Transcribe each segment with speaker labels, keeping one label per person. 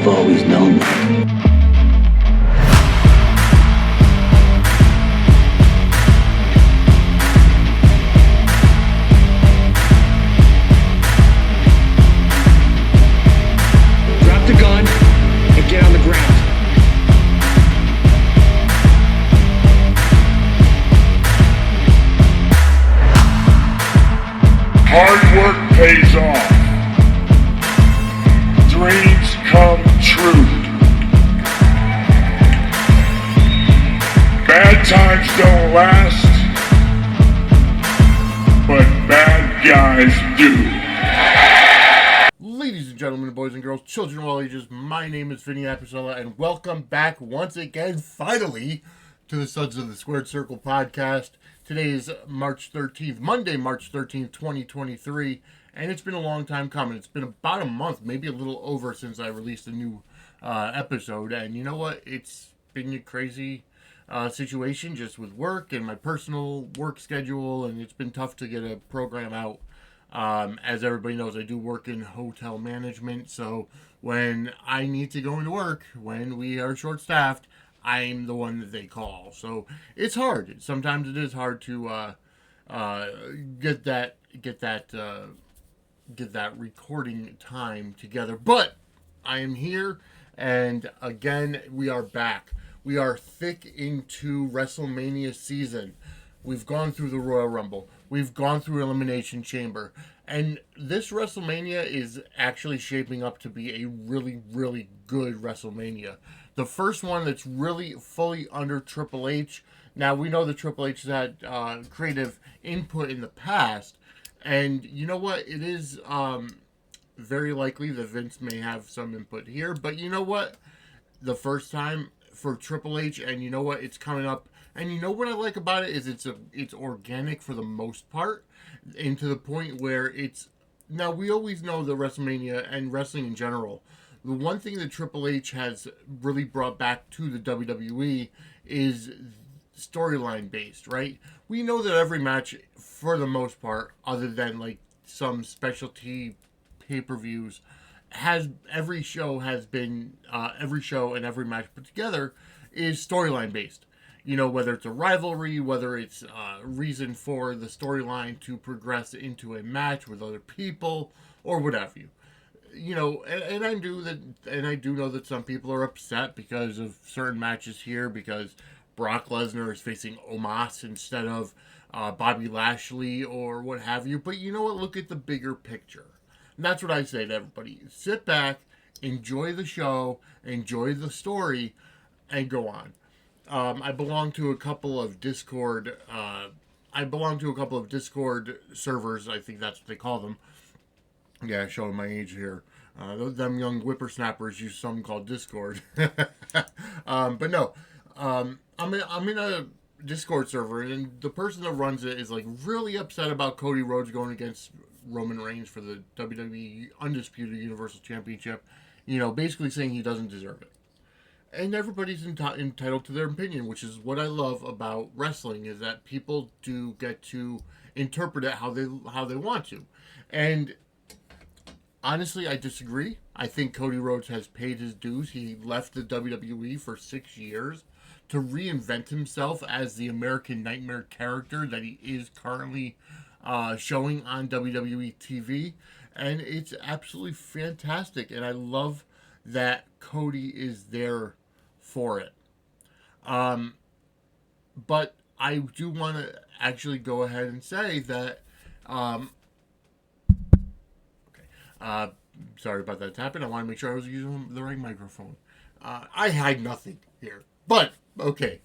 Speaker 1: You've always known that.
Speaker 2: Drop the gun and get on the ground.
Speaker 3: Hard work pays off. Dreams come true. Bad times don't last, but bad guys do.
Speaker 4: Ladies and gentlemen, boys and girls, children of all ages, my name is Vinny Apicella, and welcome back once again, finally, to the Suds of the Squared Circle podcast. Today is March 13th, Monday, March 13th, 2023, and it's been a long time coming. It's been about a month, maybe a little over, since I released a new episode, and you know what? It's been a crazy situation just with work and my personal work schedule, and it's been tough to get a program out. As everybody knows, I do work in hotel management, so when I need to go into work, when we are short-staffed, I'm the one that they call. So it's hard. Sometimes it is hard to get that recording time together. But I am here, and again, we are back. We are thick into WrestleMania season. We've gone through the Royal Rumble. We've gone through Elimination Chamber. And this WrestleMania is actually shaping up to be a really, really good WrestleMania. The first one that's really fully under Triple H. Now, we know that Triple H has had creative input in the past. And you know what? It is very likely that Vince may have some input here. But you know what? The first time for Triple H, and you know what? It's coming up. And you know what I like about it is it's organic for the most part, and to the point where it's... Now, we always know that WrestleMania and wrestling in general, the one thing that Triple H has really brought back to the WWE is storyline based, right? We know that every match, for the most part, other than like some specialty pay-per-views, every show and every match put together is storyline based. You know, whether it's a rivalry, whether it's a reason for the storyline to progress into a match with other people, or whatever you know, and I do know that some people are upset because of certain matches here, because Brock Lesnar is facing Omos instead of Bobby Lashley or what have you. But you know what? Look at the bigger picture. And that's what I say to everybody. Sit back, enjoy the show, enjoy the story, and go on. I belong to a couple of Discord. Servers. I think that's what they call them. Yeah, showing my age here. Them young whippersnappers use something called Discord. But no, I'm in a Discord server, and the person that runs it is like really upset about Cody Rhodes going against Roman Reigns for the WWE Undisputed Universal Championship. You know, basically saying he doesn't deserve it. And everybody's entitled to their opinion, which is what I love about wrestling, is that people do get to interpret it how they want to. And honestly, I disagree. I think Cody Rhodes has paid his dues. He left the WWE for 6 years to reinvent himself as the American Nightmare character that he is currently showing on WWE TV. And it's absolutely fantastic. And I love that Cody is there for it. But I do want to actually go ahead and say that sorry about that tapping. I want to make sure I was using the right microphone. I hide nothing here. But, okay.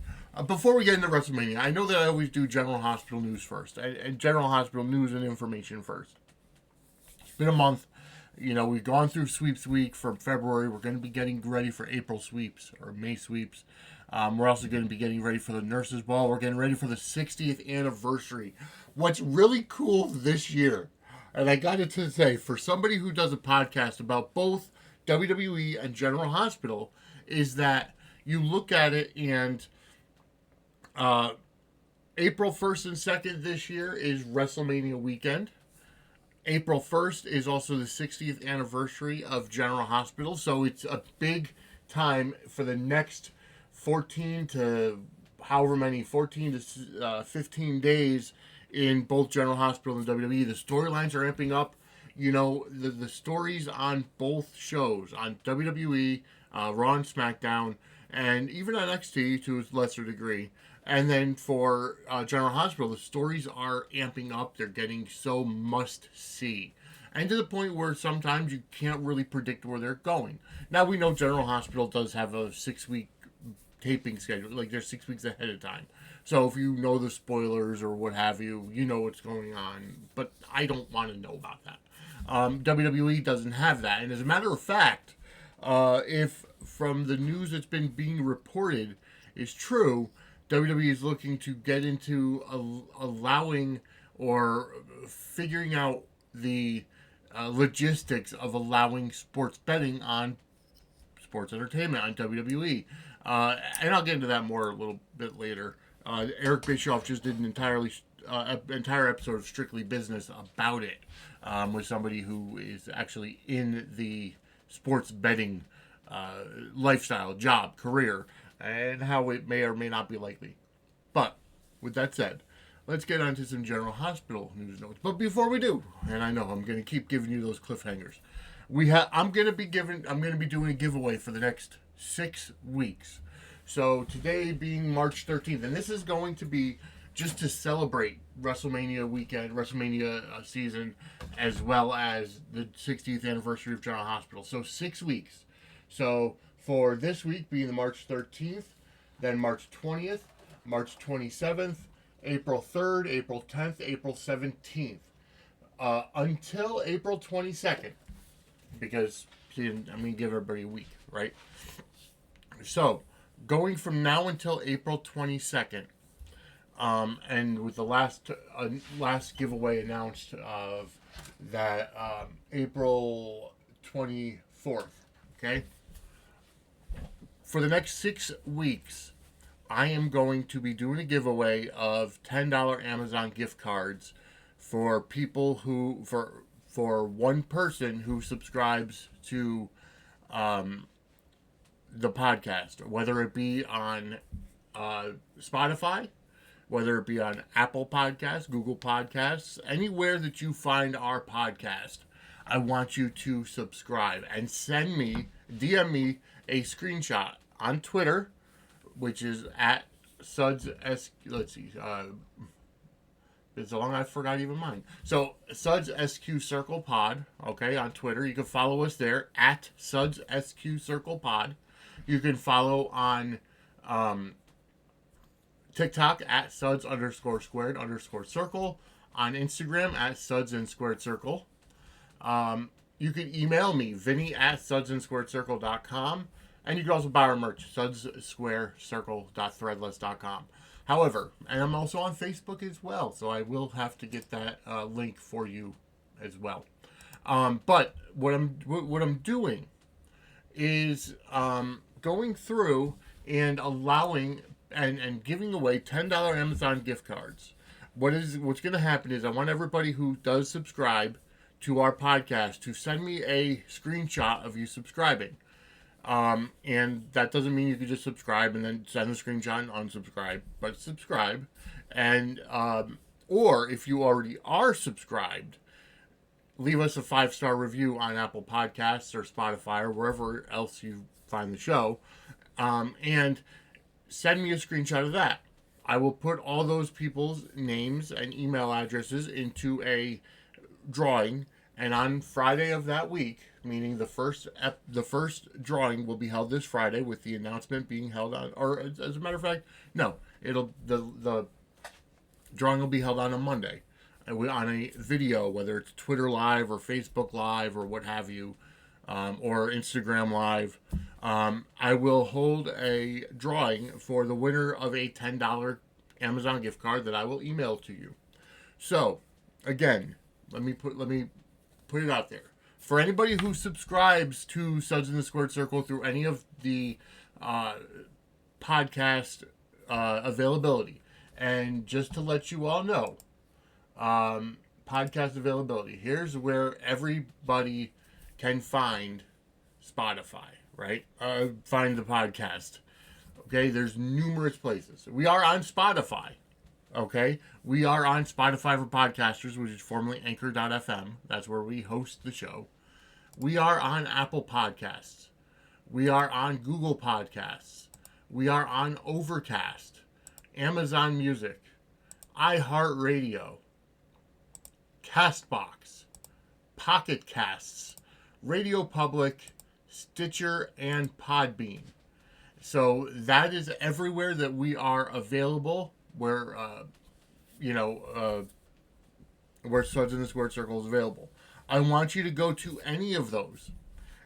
Speaker 4: Before we get into WrestleMania, I know that I always do General Hospital news first. And General Hospital news and information first. It's been a month. You know, we've gone through sweeps week for February. We're going to be getting ready for April sweeps or May sweeps. We're also going to be getting ready for the Nurses Ball. We're getting ready for the 60th anniversary. What's really cool this year, and I got it to say, for somebody who does a podcast about both WWE and General Hospital, is that you look at it and April 1st and 2nd this year is WrestleMania weekend. April 1st is also the 60th anniversary of General Hospital, so it's a big time for the next 14 to 14 to 15 days in both General Hospital and WWE. The storylines are amping up. You know, the stories on both shows, on WWE, Raw and SmackDown, and even on NXT to a lesser degree. And then for General Hospital, the stories are amping up. They're getting so must-see. And to the point where sometimes you can't really predict where they're going. Now, we know General Hospital does have a 6-week taping schedule. Like, they're 6 weeks ahead of time. So if you know the spoilers or what have you, you know what's going on. But I don't want to know about that. WWE doesn't have that. And as a matter of fact, if from the news that's been being reported is true, WWE is looking to get into allowing or figuring out the logistics of allowing sports betting on sports entertainment on WWE. And I'll get into that more a little bit later. Eric Bischoff just did an entire episode of Strictly Business about it with somebody who is actually in the sports betting lifestyle, job, career, and how it may or may not be likely. But with that said, let's get on to some General Hospital news notes. But before we do, and I know I'm going to keep giving you those cliffhangers, I'm going to be doing a giveaway for the next 6 weeks. So today being March 13th, and this is going to be just to celebrate WrestleMania weekend, WrestleMania season, as well as the 60th anniversary of General Hospital. So 6 weeks. So for this week being the March 13th, then March 20th, March 27th, April 3rd, April 10th, April 17th, until April 22nd, because I'm going to give everybody a week, right? So going from now until April 22nd, and with the last giveaway announced of that April 24th, okay? For the next 6 weeks, I am going to be doing a giveaway of $10 Amazon gift cards for people who, for one person who subscribes to the podcast, whether it be on Spotify, whether it be on Apple Podcasts, Google Podcasts, anywhere that you find our podcast. I want you to subscribe and DM me a screenshot on Twitter, which is at Suds S. Let's see. It's so long I forgot even mine. So Suds SQ Circle Pod. Okay, on Twitter, you can follow us there at Suds SQ Circle Pod. You can follow on TikTok at Suds_squared_circle. On Instagram at Suds and Squared Circle. You can email me, Vinny at sudsandsquaredcircle.com. And you can also buy our merch, sudsquarecircle.threadless.com. However, and I'm also on Facebook as well, so I will have to get that link for you as well. But what I'm doing is going through and allowing and giving away $10 Amazon gift cards. What's going to happen is I want everybody who does subscribe to our podcast to send me a screenshot of you subscribing. And that doesn't mean you can just subscribe and then send a screenshot and unsubscribe, but subscribe. And, or if you already are subscribed, leave us a 5-star review on Apple Podcasts or Spotify or wherever else you find the show. And send me a screenshot of that. I will put all those people's names and email addresses into a drawing, and on Friday of that week, meaning the first drawing will be held this Friday, with the announcement being held on, or as a matter of fact, no, the drawing will be held on a Monday, on a video, whether it's Twitter Live or Facebook Live or what have you, or Instagram Live. I will hold a drawing for the winner of a $10 Amazon gift card that I will email to you. So, again, let me put it out there. For anybody who subscribes to Suds in the Squared Circle through any of the podcast availability, and just to let you all know, podcast availability. Here's where everybody can find Spotify, right? Find the podcast. Okay, there's numerous places. We are on Spotify. Okay, we are on Spotify for podcasters, which is formerly Anchor.fm. That's where we host the show. We are on Apple Podcasts. We are on Google Podcasts. We are on Overcast, Amazon Music, iHeartRadio, Castbox, Pocket Casts, Radio Public, Stitcher, and Podbean. So that is everywhere that we are available, where where Suds in the Squared Circle is available. I want you to go to any of those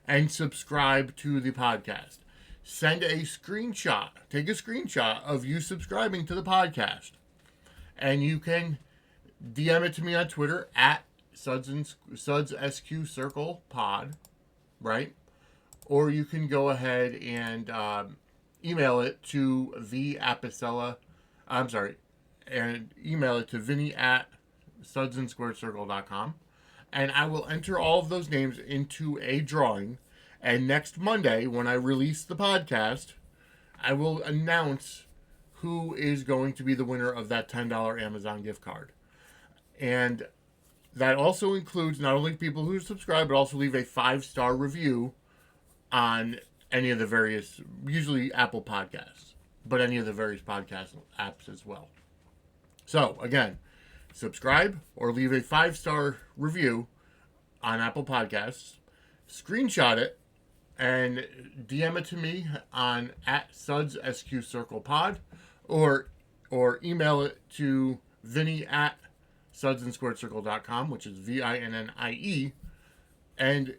Speaker 4: and subscribe to the podcast. Send a screenshot. Take a screenshot of you subscribing to the podcast. And you can DM it to me on Twitter at Suds SQ Circle Pod, right? Or you can go ahead and email it to and email it to Vinny at sudsandsquaredcircle.com. And I will enter all of those names into a drawing. And next Monday, when I release the podcast, I will announce who is going to be the winner of that $10 Amazon gift card. And that also includes not only people who subscribe, but also leave a 5-star review on any of the various, usually Apple Podcasts, but any of the various podcast apps as well. So, again, subscribe or leave a 5-star review on Apple Podcasts, screenshot it, and DM it to me on at Suds SQ Circle Pod, or email it to Vinny at sudsandsquaredcircle.com, which is VINNIE, and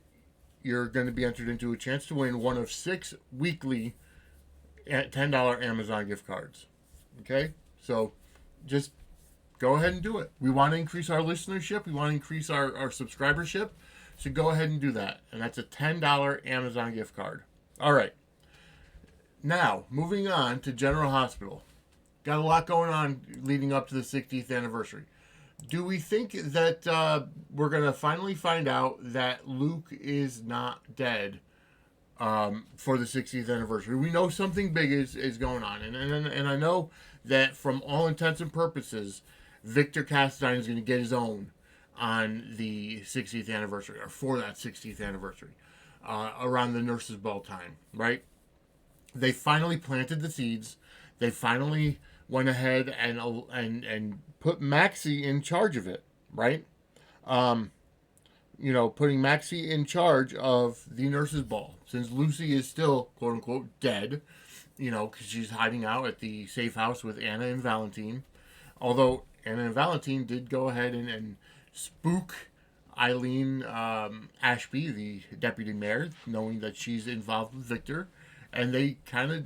Speaker 4: you're going to be entered into a chance to win one of 6 weekly $10 Amazon gift cards. Okay? So just go ahead and do it. We want to increase our listenership. We want to increase our subscribership. So go ahead and do that. And that's a $10 Amazon gift card. All right. Now, moving on to General Hospital. Got a lot going on leading up to the 60th anniversary. Do we think that we're going to finally find out that Luke is not dead for the 60th anniversary? We know something big is going on. And I know that from all intents and purposes, Victor Castine is going to get his own on the 60th anniversary, or for that 60th anniversary, around the Nurses' Ball time, right? They finally planted the seeds. They finally went ahead and put Maxie in charge of it, right? Putting Maxie in charge of the Nurses' Ball, since Lucy is still, quote unquote, dead, because she's hiding out at the safe house with Anna and Valentine. Although Anna and Valentine did go ahead and spook Eileen Ashby, the deputy mayor, knowing that she's involved with Victor, and they kind of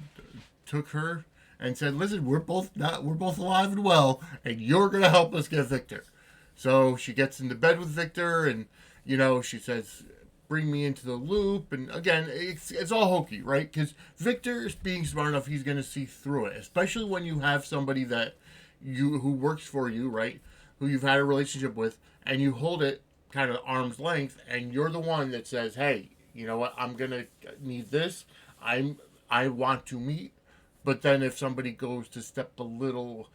Speaker 4: took her and said, "Listen, we're both alive and well, and you're gonna help us get Victor." So she gets into bed with Victor, and she says, "Bring me into the loop." And again, it's all hokey, right? Because Victor is being smart enough; he's gonna see through it, especially when you have somebody who works for you, right? Who you've had a relationship with, and you hold it kind of arm's length, and you're the one that says, "Hey, you know what? I'm gonna need this. I want to meet." But then if somebody goes to step a little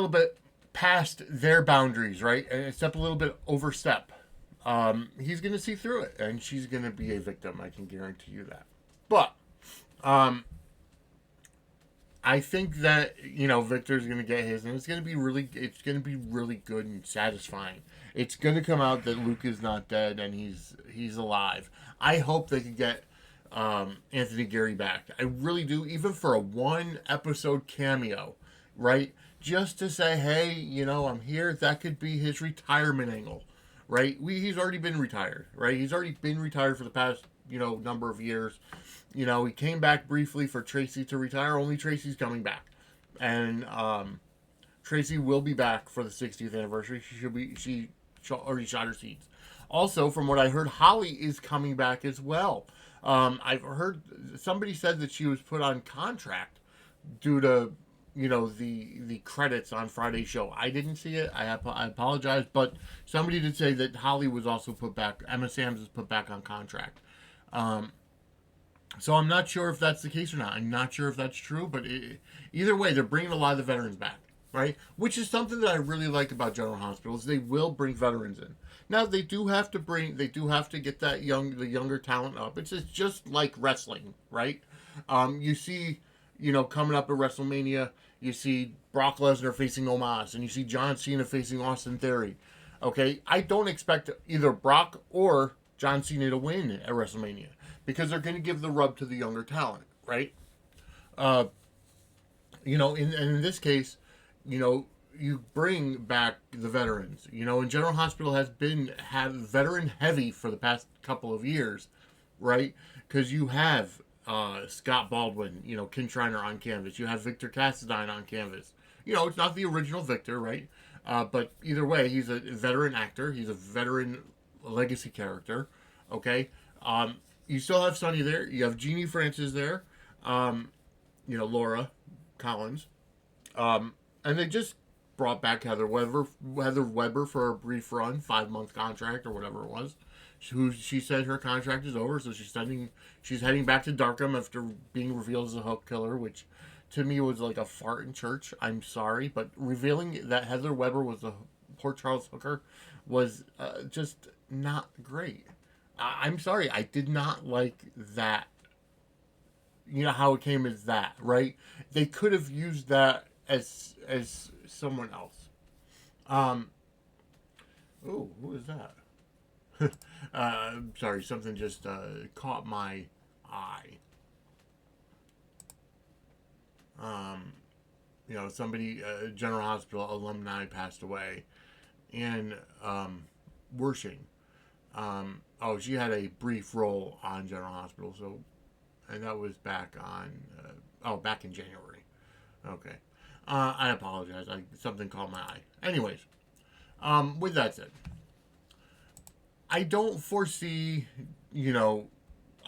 Speaker 4: bit past their boundaries, right, and step a little bit overstep, he's gonna see through it, and she's gonna be a victim. I can guarantee you that. But I think that Victor's gonna get his, and it's gonna be really good and satisfying. It's gonna come out that Luke is not dead and he's alive. I hope they can get Anthony Gary back. I really do, even for a 1-episode cameo, right? Just to say, hey, I'm here. That could be his retirement angle, right? He's already been retired, right? He's already been retired for the past number of years. He came back briefly for Tracy to retire. Only Tracy's coming back. And Tracy will be back for the 60th anniversary. She already shot her seeds. Also, from what I heard, Holly is coming back as well. I've heard somebody said that she was put on contract due to the credits on Friday's show. I didn't see it. I apologize, but somebody did say that Holly was also put back. Emma Samms was put back on contract. So I'm not sure if that's the case or not. I'm not sure if that's true, but either way, they're bringing a lot of the veterans back, right? Which is something that I really like about General Hospitals. They will bring veterans in. Now they do have to get the younger talent up. It's just like wrestling, right? You see, coming up at WrestleMania, you see Brock Lesnar facing Omos, and you see John Cena facing Austin Theory. Okay, I don't expect either Brock or John Cena to win at WrestleMania because they're going to give the rub to the younger talent, right? In this case, you bring back the veterans. And General Hospital has been veteran heavy for the past couple of years, right? Because you have Scott Baldwin, Ken Shriner on canvas. You have Victor Cassadine on canvas. It's not the original Victor, right? But either way, he's a veteran actor. He's a veteran legacy character. Okay. You still have Sonny there. You have Jeannie Francis there. Laura Collins. And they just brought back Heather Weber for a brief run, 5-month contract or whatever it was. She said her contract is over, so she's heading back to Darkham after being revealed as a hook killer, which to me was like a fart in church. I'm sorry, but revealing that Heather Weber was a Port Charles hooker was just not great. I'm sorry, I did not like that. How it came as that, right? They could have used that as someone else. Who is that? Sorry, something just caught my eye. Somebody, General Hospital alumni passed away, and Wershing. She had a brief role on General Hospital, and that was back back in January. Okay. I apologize. Something caught my eye. Anyways, with that said, I don't foresee,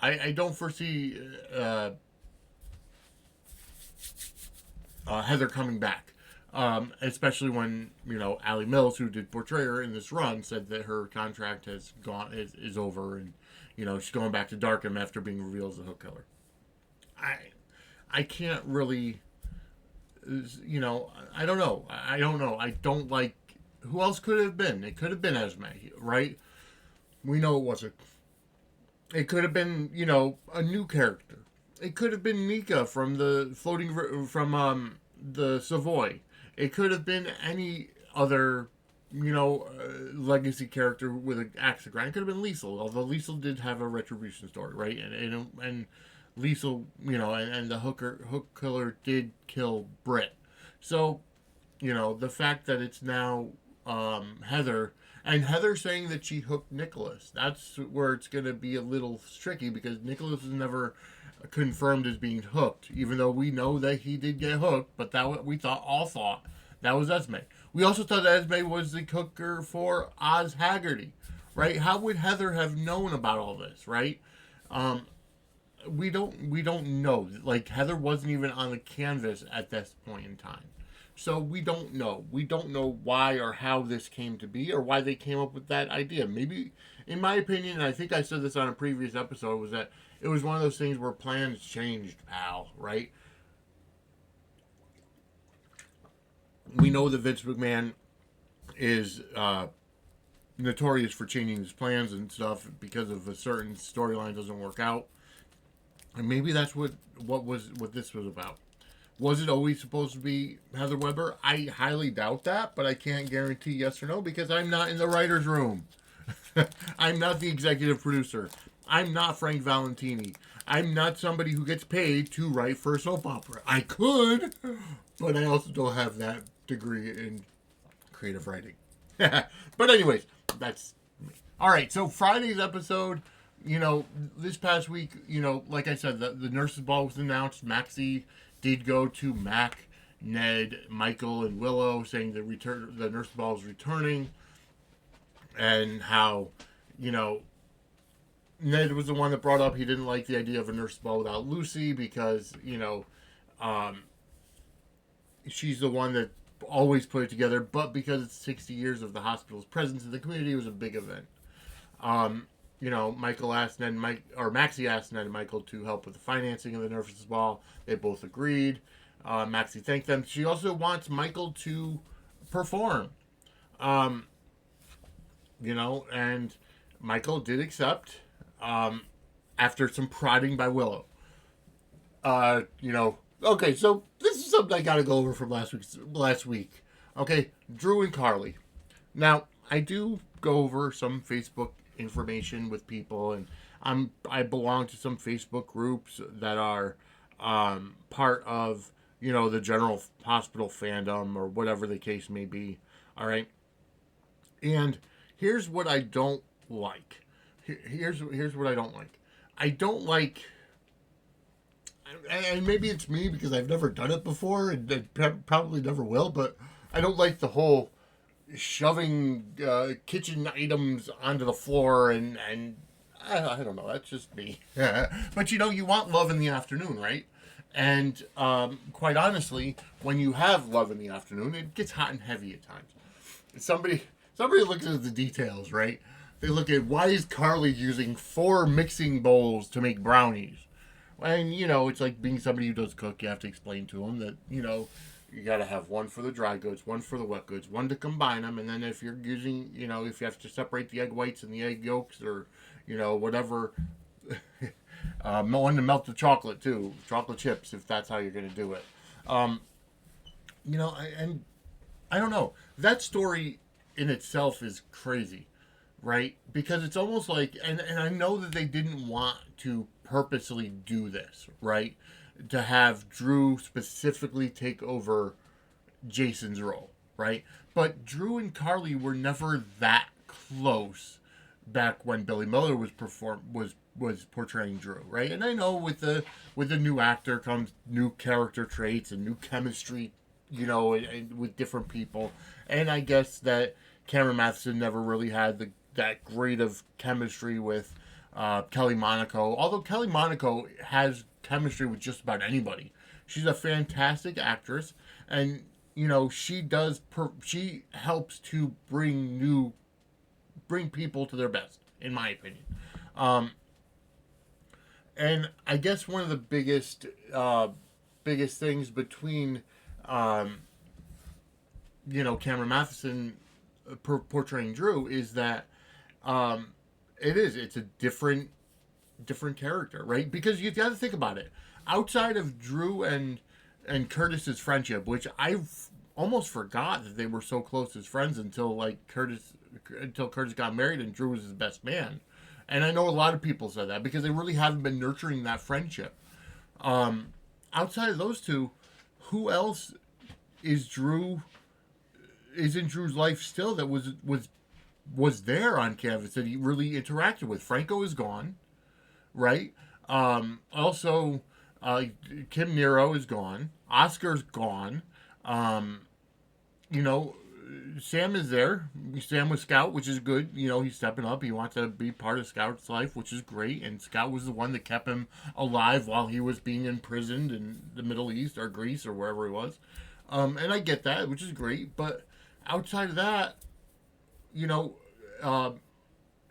Speaker 4: I don't foresee Heather coming back. Especially when, Allie Mills, who did portray her in this run, said that her contract is over, and, she's going back to Darkham after being revealed as a hook killer. I can't really, I don't know. I don't like, who else could it have been? It could have been Esme, right? We know it wasn't. It could have been, a new character. It could have been Nika from the the Savoy. It could have been any other, legacy character with an axe to grind. It could have been Liesel, although Liesel did have a retribution story, right? And Liesel, and the hook killer did kill Britt. So, the fact that it's now Heather, and Heather saying that she hooked Nicholas, that's where it's going to be a little tricky, because Nicholas was never confirmed as being hooked, even though we know that he did get hooked, but that we all thought that was Esme. We also thought that Esme was the hooker for Oz Haggerty, right? How would Heather have known about all this, right? We don't know. Like, Heather wasn't even on the canvas at this point in time. So we don't know. We don't know why or how this came to be, or why they came up with that idea. Maybe, in my opinion, and I think I said this on a previous episode, was that it was one of those things where plans changed, pal, right? We know that Vince McMahon is notorious for changing his plans and stuff because of a certain storyline doesn't work out. And maybe that's what this was about. Was it always supposed to be Heather Weber? I highly doubt that, but I can't guarantee yes or no because I'm not in the writer's room. I'm not the executive producer. I'm not Frank Valentini. I'm not somebody who gets paid to write for a soap opera. I could, but I also don't have that degree in creative writing. But anyways, that's me. All right, so Friday's episode, this past week, like I said, the nurses' ball was announced. Maxie did go to Mac, Ned, Michael, and Willow, saying the nurses' ball is returning, and how, Ned was the one that brought up he didn't like the idea of a nurses' ball without Lucy because, she's the one that always put it together, but because it's 60 years of the hospital's presence in the community, it was a big event. Michael asked Ned and Maxie asked Ned and Michael to help with the financing of the nurses' ball. They both agreed. Maxie thanked them. She also wants Michael to perform. And Michael did accept after some prodding by Willow. Okay, so this is something I got to go over from last week. Okay, Drew and Carly. Now, I do go over some Facebook information with people, and I belong to some Facebook groups that are part of the general hospital fandom or whatever the case may be. All right, and here's what I don't like. Here's what I don't like. I don't like, and maybe it's me because I've never done it before and probably never will, but I don't like the whole shoving kitchen items onto the floor and I don't know, that's just me. But you want love in the afternoon, right? And quite honestly, when you have love in the afternoon, it gets hot and heavy at times. Somebody looks at the details, right? They look at, why is Carly using 4 mixing bowls to make brownies? And, it's like being somebody who does cook. You have to explain to them that, you got to have one for the dry goods, one for the wet goods, one to combine them. And then if you're using, if you have to separate the egg whites and the egg yolks or, whatever, one to melt the chocolate too, chocolate chips, if that's how you're going to do it. I don't know. That story in itself is crazy, right? Because it's almost like, and I know that they didn't want to purposely do this, right? To have Drew specifically take over Jason's role, right? But Drew and Carly were never that close back when Billy Miller was portraying Drew, right? And I know with the new actor comes new character traits and new chemistry, and with different people. And I guess that Cameron Matheson never really had that great of chemistry with Kelly Monaco. Although Kelly Monaco has chemistry with just about anybody. She's a fantastic actress, and she helps to bring people to their best, in my opinion. And I guess one of the biggest things between Cameron Matheson portraying Drew is that it's a different character, right? Because you got to think about it. Outside of Drew and Curtis's friendship, which I almost forgot that they were so close as friends until Curtis got married and Drew was his best man. And I know a lot of people said that because they really haven't been nurturing that friendship. Outside of those two, who else is in Drew's life still that was there on canvas that he really interacted with? Franco is gone, right? Also, Kim Nero is gone. Oscar's gone. Sam is there. Sam was Scout, which is good. He's stepping up. He wants to be part of Scout's life, which is great. And Scout was the one that kept him alive while he was being imprisoned in the Middle East or Greece or wherever he was. And I get that, which is great. But outside of that,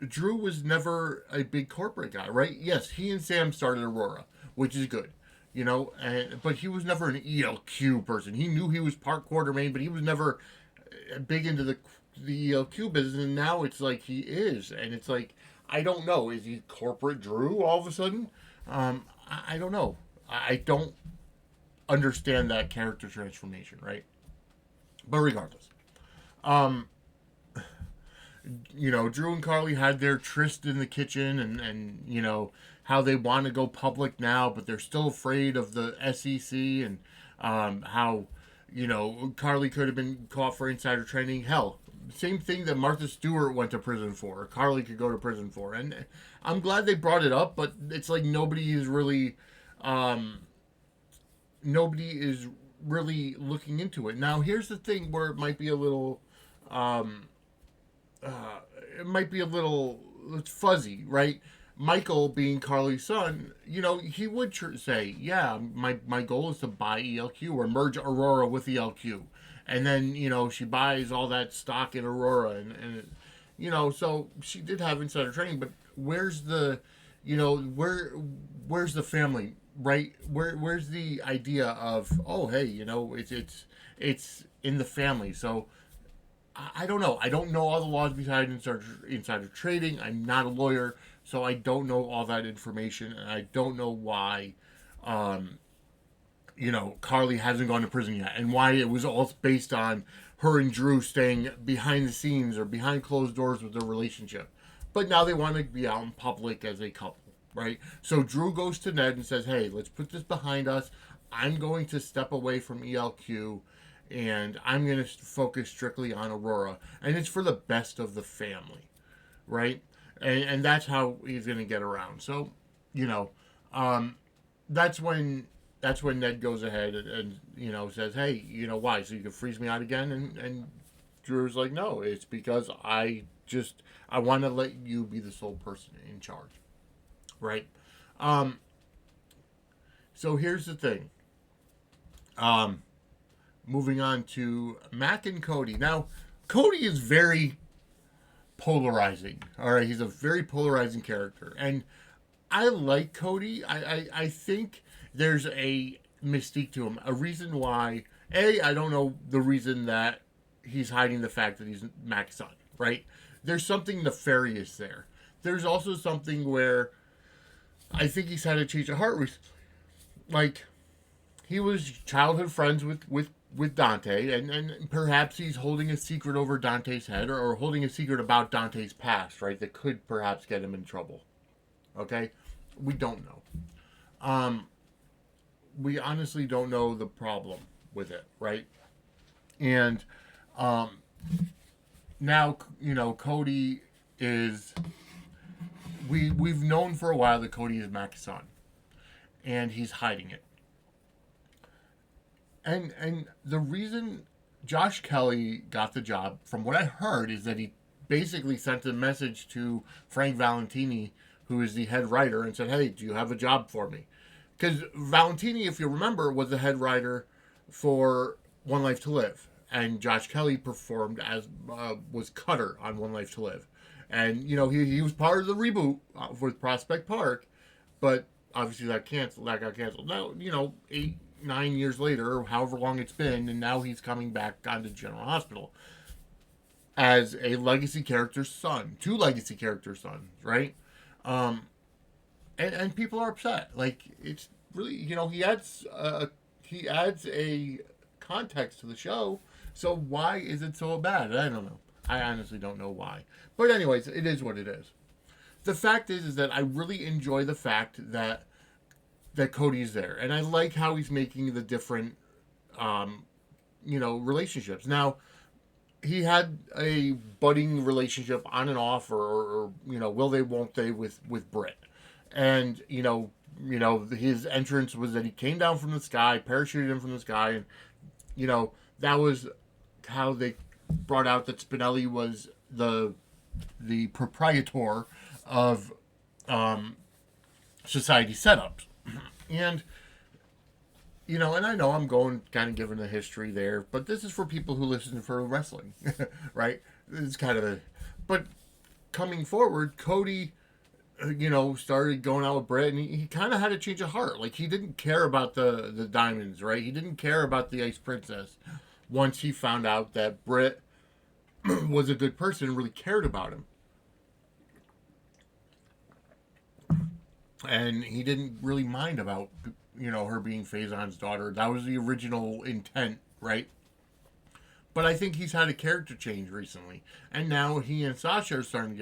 Speaker 4: Drew was never a big corporate guy, right? Yes, he and Sam started Aurora, which is good. But he was never an ELQ person. He knew he was part Quartermain, but he was never big into the ELQ business, and now it's like he is, and it's like, I don't know, is he corporate Drew all of a sudden? I don't know. I don't understand that character transformation, right? But regardless, Drew and Carly had their tryst in the kitchen, and how they want to go public now, but they're still afraid of the SEC, and how Carly could have been caught for insider trading. Hell, same thing that Martha Stewart went to prison for, or Carly could go to prison for. And I'm glad they brought it up, but it's like nobody is really looking into it. Now, here's the thing where it might be a little it's fuzzy, right? Michael, being Carly's son, he would say, yeah, my goal is to buy ELQ or merge Aurora with ELQ. And then, she buys all that stock in Aurora. So she did have insider trading, but where's the, where's the family, right? Where's the idea of, oh, hey, it's in the family. So I don't know. I don't know all the laws behind insider trading. I'm not a lawyer, so I don't know all that information, and I don't know why, Carly hasn't gone to prison yet, and why it was all based on her and Drew staying behind the scenes or behind closed doors with their relationship. But now they want to be out in public as a couple, right? So Drew goes to Ned and says, hey, let's put this behind us. I'm going to step away from ELQ, and I'm going to focus strictly on Aurora. And it's for the best of the family, right? And that's how he's going to get around. So, that's when Ned goes ahead and says, hey, why? So you can freeze me out again? And Drew's like, no, it's because I want to let you be the sole person in charge, right? So here's the thing. Moving on to Mac and Cody. Now, Cody is very polarizing. All right, he's a very polarizing character, and I like Cody. I think there's a mystique to him. A reason why. I don't know the reason that he's hiding the fact that he's Mac's son. Right? There's something nefarious there. There's also something where I think he's had a change of heart recently. Like, he was childhood friends with Dante, and perhaps he's holding a secret over Dante's head, or holding a secret about Dante's past, right, that could perhaps get him in trouble. Okay? We don't know. We honestly don't know the problem with it, right? And now, Cody is... We've known for a while that Cody is Mac's son, and he's hiding it. And the reason Josh Kelly got the job, from what I heard, is that he basically sent a message to Frank Valentini, who is the head writer, and said, hey, do you have a job for me? Because Valentini, if you remember, was the head writer for One Life to Live. And Josh Kelly performed as, was Cutter on One Life to Live. And, he was part of the reboot with Prospect Park, but obviously that got canceled. Now, 8-9 years later, or however long it's been, and now he's coming back onto General Hospital as a legacy character's son, 2 legacy character sons, right? And people are upset. Like, it's really, he adds a context to the show. So why is it so bad? I don't know. I honestly don't know why. But anyways, it is what it is. The fact is that I really enjoy the fact that Cody's there, and I like how he's making the different, relationships. Now, he had a budding relationship on and off, or will they, won't they, with Britt, and his entrance was that he came down from the sky, parachuted in from the sky, and that was how they brought out that Spinelli was the proprietor of society setups. And, and I know I'm going kind of giving the history there, but this is for people who listen for wrestling, right? It's kind of but coming forward, Cody, started going out with Britt, and he kind of had a change of heart. Like, he didn't care about the diamonds, right? He didn't care about the Ice Princess once he found out that Britt was a good person and really cared about him. And he didn't really mind about, her being Faison's daughter. That was the original intent, right? But I think he's had a character change recently. And now he and Sasha are starting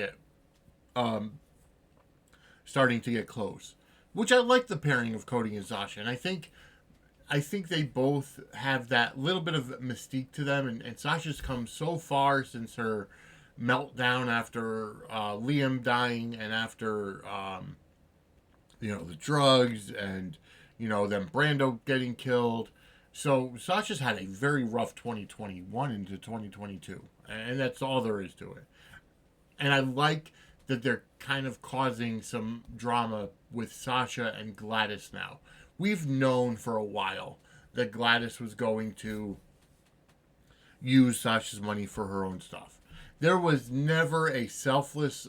Speaker 4: to get close. Which I like the pairing of Cody and Sasha. And I think they both have that little bit of mystique to them. And Sasha's come so far since her meltdown after Liam dying, and after... the drugs, and, then Brando getting killed. So Sasha's had a very rough 2021 into 2022. And that's all there is to it. And I like that they're kind of causing some drama with Sasha and Gladys now. We've known for a while that Gladys was going to use Sasha's money for her own stuff. There was never a selfless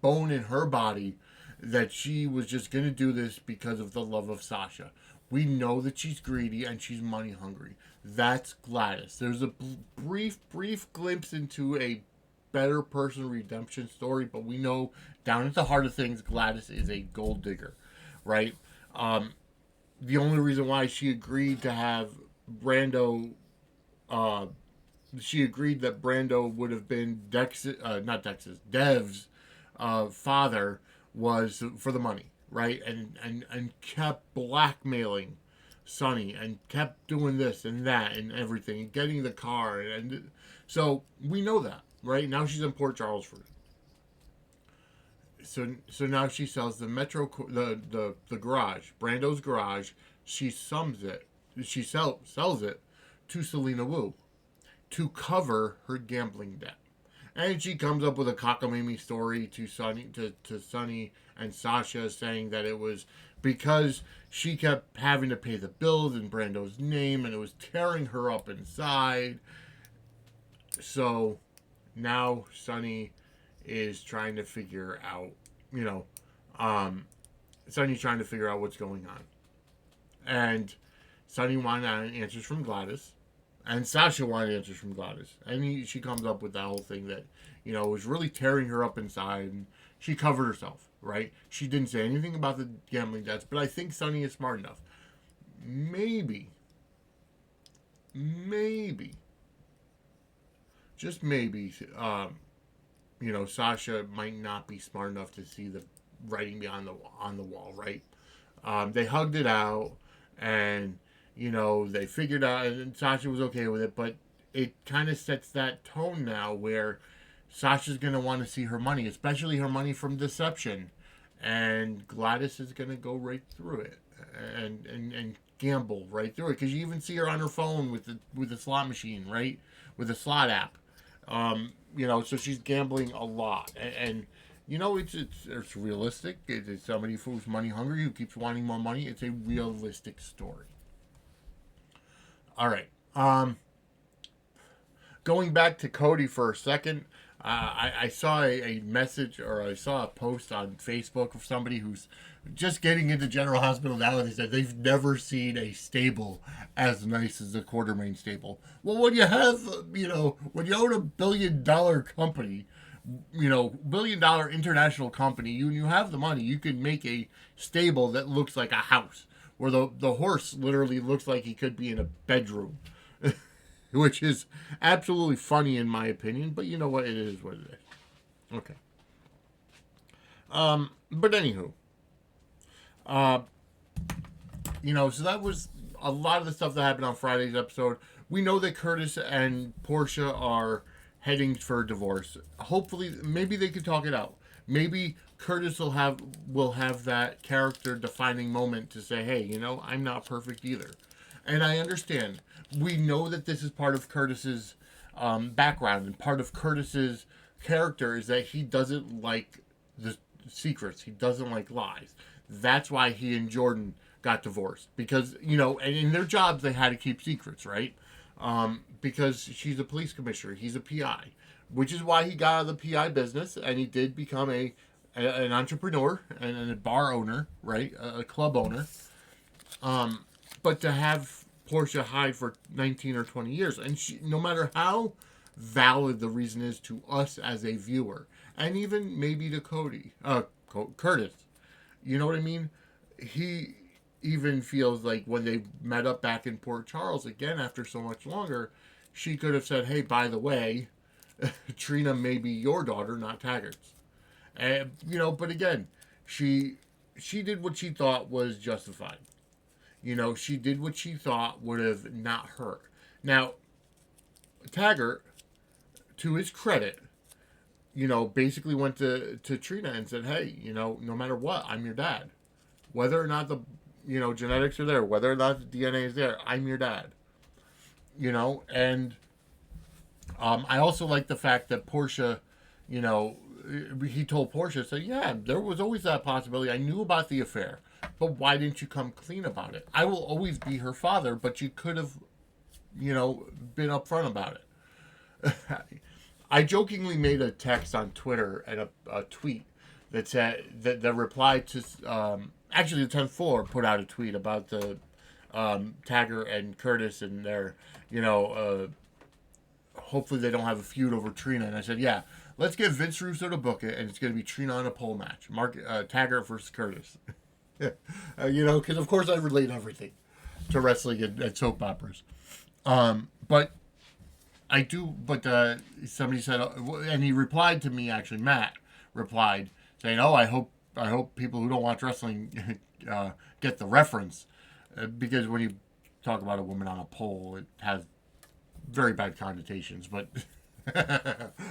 Speaker 4: bone in her body that she was just going to do this because of the love of Sasha. We know that she's greedy and she's money hungry. That's Gladys. There's a brief glimpse into a better person redemption story, but we know down at the heart of things, Gladys is a gold digger, right? The only reason why she agreed to have Brando, she agreed that Brando would have been Dev's father was for the money, right? And kept blackmailing Sonny and kept doing this and that and everything and getting the car. And so we know that, right? Now she's in Port Charlesford. So now she sells the the garage, Brando's garage. She sells it to Selena Wu to cover her gambling debt. And she comes up with a cockamamie story to Sonny and Sasha, saying that it was because she kept having to pay the bills in Brando's name and it was tearing her up inside. So now Sonny is trying to figure out, Sonny's trying to figure out what's going on. And Sonny wanted answers from Gladys. And Sasha wanted answers from Gladys. And she comes up with that whole thing that, was really tearing her up inside. And she covered herself, right? She didn't say anything about the gambling debts. But I think Sonny is smart enough. Maybe, just maybe, Sasha might not be smart enough to see the writing on the wall, right? They hugged it out. And they figured out, and Sasha was okay with it, but it kind of sets that tone now where Sasha's going to want to see her money, especially her money from deception, and Gladys is going to go right through it and gamble right through it, because you even see her on her phone with the slot machine, right, with the slot app, so she's gambling a lot, and it's realistic. It's somebody who's money hungry, who keeps wanting more money. It's a realistic story. All right. Going back to Cody for a second, I saw a message, or I saw a post on Facebook of somebody who's just getting into General Hospital now, and they said they've never seen a stable as nice as the Quartermain stable. Well, when you have, when you own $1 billion company, $1 billion international company, you have the money, you can make a stable that looks like a house, where the horse literally looks like he could be in a bedroom, which is absolutely funny in my opinion, but you know what, it is what it is. Okay. But anywho, so that was a lot of the stuff that happened on Friday's episode. We know that Curtis and Portia are heading for a divorce. Hopefully, maybe they can talk it out. Maybe Curtis will have that character defining moment to say, hey, I'm not perfect either. And I understand. We know that this is part of Curtis's background, and part of Curtis's character is that he doesn't like the secrets. He doesn't like lies. That's why he and Jordan got divorced. Because, and in their jobs, they had to keep secrets, right? Because she's a police commissioner. He's a PI. Which is why he got out of the PI business, and he did become an entrepreneur and a bar owner, right? A club owner. But to have Portia hide for 19 or 20 years, and no matter how valid the reason is to us as a viewer, and even maybe to Curtis, you know what I mean? He even feels like when they met up back in Port Charles again after so much longer, she could have said, hey, by the way, Trina may be your daughter, not Taggart's. And, but again, she did what she thought was justified. She did what she thought would have not hurt. Now, Taggart, to his credit, basically went to Trina and said, hey, no matter what, I'm your dad. Whether or not the, genetics are there, whether or not the DNA is there, I'm your dad. And I also like the fact that Portia, he told Portia, said, yeah, there was always that possibility. I knew about the affair, but why didn't you come clean about it? I will always be her father, but you could have, been upfront about it. I jokingly made a text on Twitter and a tweet that said that replied to actually the 10th floor put out a tweet about the Taggart and Curtis and their hopefully they don't have a feud over Trina, and I said, yeah, let's get Vince Russo to book it, and it's going to be Trina on a pole match, Taggart versus Curtis. Because of course I relate everything to wrestling and soap operas. But I do, but somebody said, and he replied to me, actually, Matt replied, saying, oh, I hope people who don't watch wrestling get the reference. Because when you talk about a woman on a pole, it has very bad connotations, but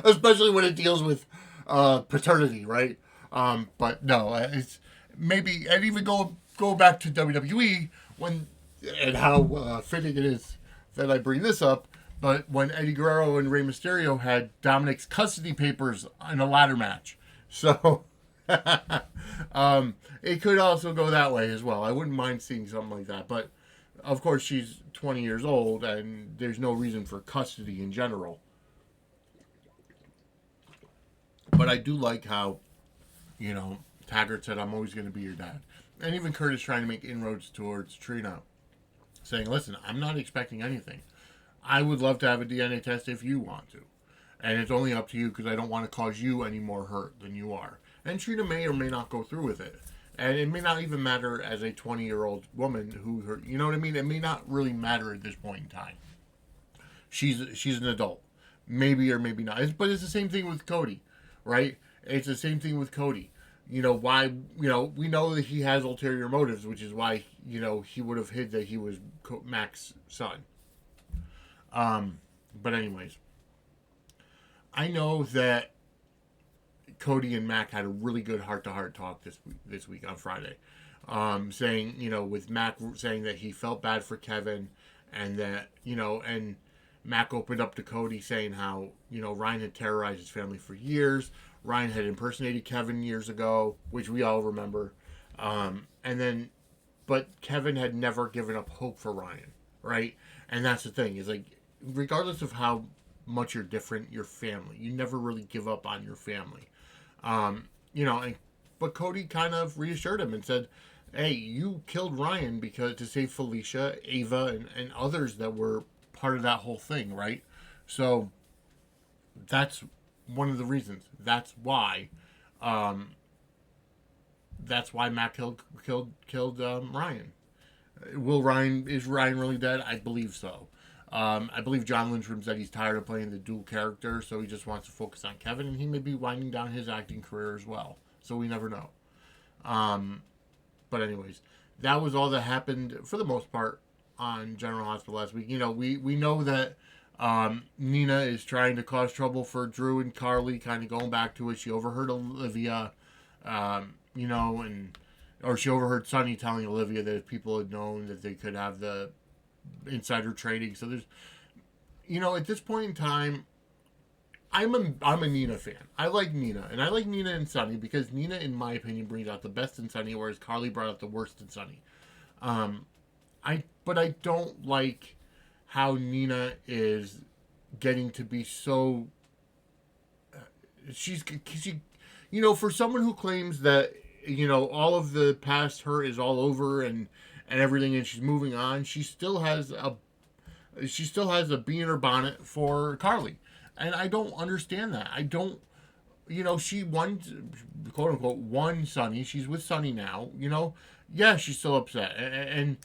Speaker 4: especially when it deals with paternity, right? But no, it's maybe, and even go back to WWE and how fitting it is that I bring this up. But when Eddie Guerrero and Rey Mysterio had Dominik's custody papers in a ladder match, so it could also go that way as well. I wouldn't mind seeing something like that, but of course she's 20 years old, and there's no reason for custody in general. But I do like how, Taggart said, I'm always going to be your dad. And even Curtis trying to make inroads towards Trina, saying, listen, I'm not expecting anything. I would love to have a DNA test if you want to. And it's only up to you because I don't want to cause you any more hurt than you are. And Trina may or may not go through with it. And it may not even matter as a 20-year-old woman who, you know what I mean? It may not really matter at this point in time. She's an adult. Maybe or maybe not. But it's the same thing with Cody, right? It's the same thing with Cody. Why, we know that he has ulterior motives, which is why, he would have hid that he was Mac's son. But anyways, I know that Cody and Mac had a really good heart-to-heart talk this week on Friday, saying, with Mac saying that he felt bad for Kevin, and that, and Mac opened up to Cody saying how, Ryan had terrorized his family for years. Ryan had impersonated Kevin years ago, which we all remember. But Kevin had never given up hope for Ryan, right? And that's the thing, is like, regardless of how much you're different, your family, you never really give up on your family. But Cody kind of reassured him and said, hey, you killed Ryan to save Felicia, Ava, and others that were part of that whole thing, right? So that's one of the reasons. That's why Matt killed Ryan. Is Ryan really dead? I believe so. I believe John Lindstrom said he's tired of playing the dual character, so he just wants to focus on Kevin, and he may be winding down his acting career as well. So we never know. But anyways, that was all that happened for the most part on General Hospital last week. We know that Nina is trying to cause trouble for Drew and Carly, kind of going back to it. She overheard Olivia, or she overheard Sonny telling Olivia that if people had known that they could have the insider trading. So there's, at this point in time, I'm a Nina fan. I like Nina, and I like Nina and Sonny because Nina, in my opinion, brings out the best in Sonny, whereas Carly brought out the worst in Sonny. But I don't like how Nina is getting to be so. She for someone who claims that all of the past hurt is all over and everything, and she's moving on, she still has a bee in her bonnet for Carly. And I don't understand that. I don't, she won, quote unquote, won Sonny. She's with Sonny now, Yeah, she's still upset. And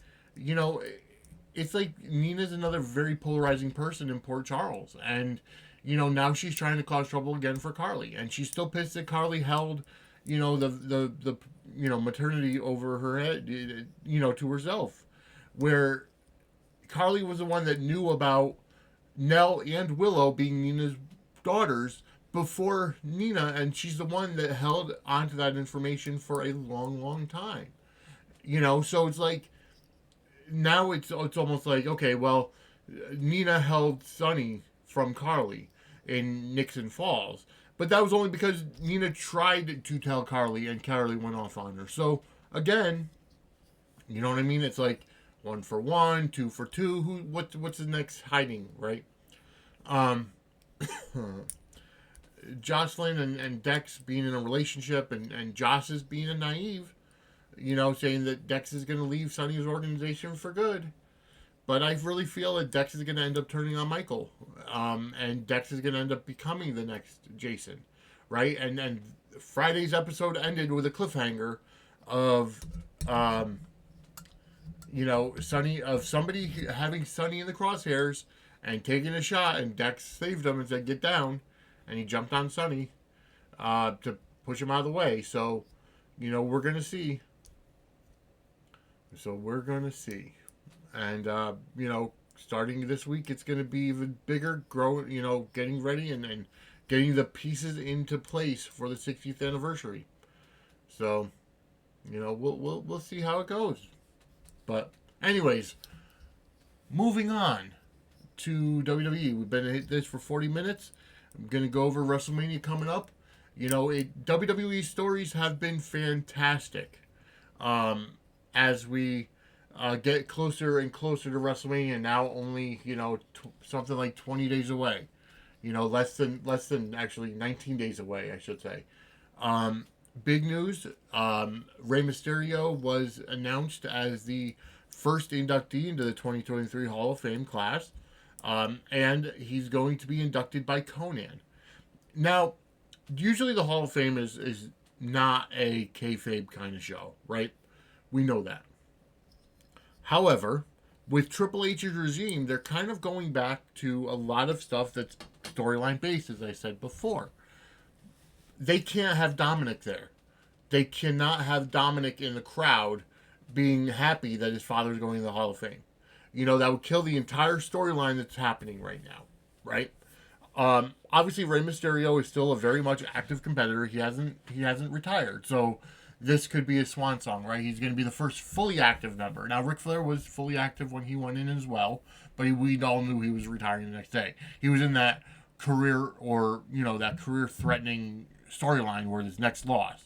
Speaker 4: it's like Nina's another very polarizing person in Port Charles. And, now she's trying to cause trouble again for Carly. And she's still pissed that Carly held, the maternity over her head, to herself. Where Carly was the one that knew about Nell and Willow being Nina's daughters before Nina, and she's the one that held onto that information for a long, long time. So it's like, now it's almost like, okay, well, Nina held Sonny from Carly in Nixon Falls, But that was only because Nina tried to tell Carly, and Carly went off on her. So, again, you know what I mean? It's like 1 for 1, 2 for 2. What's the next hiding, right? Jocelyn and Dex being in a relationship, and Joss is being a naive, saying that Dex is going to leave Sonny's organization for good. But I really feel that Dex is going to end up turning on Michael. And Dex is going to end up becoming the next Jason, right? And Friday's episode ended with a cliffhanger of, somebody having Sonny in the crosshairs and taking a shot, and Dex saved him and said, "Get down." And he jumped on Sonny to push him out of the way. So, we're going to see. And, starting this week, it's going to be even bigger, growing, getting ready and getting the pieces into place for the 60th anniversary. So, we'll see how it goes. But, anyways, moving on to WWE. We've been at this for 40 minutes. I'm going to go over WrestleMania coming up. WWE stories have been fantastic. As we get closer and closer to WrestleMania, now only, something like 20 days away. Less than actually 19 days away, I should say. Big news, Rey Mysterio was announced as the first inductee into the 2023 Hall of Fame class. And he's going to be inducted by Conan. Now, usually the Hall of Fame is not a kayfabe kind of show, right? We know that. However, with Triple H's regime, they're kind of going back to a lot of stuff that's storyline based, as I said before. They can't have Dominik there. They cannot have Dominik in the crowd being happy that his father's going to the Hall of Fame. That would kill the entire storyline that's happening right now, right? Obviously, Rey Mysterio is still a very much active competitor. He hasn't retired, so this could be a swan song, right? He's going to be the first fully active member. Now, Ric Flair was fully active when he went in as well, but we all knew he was retiring the next day. He was in that career that career-threatening storyline where his next loss.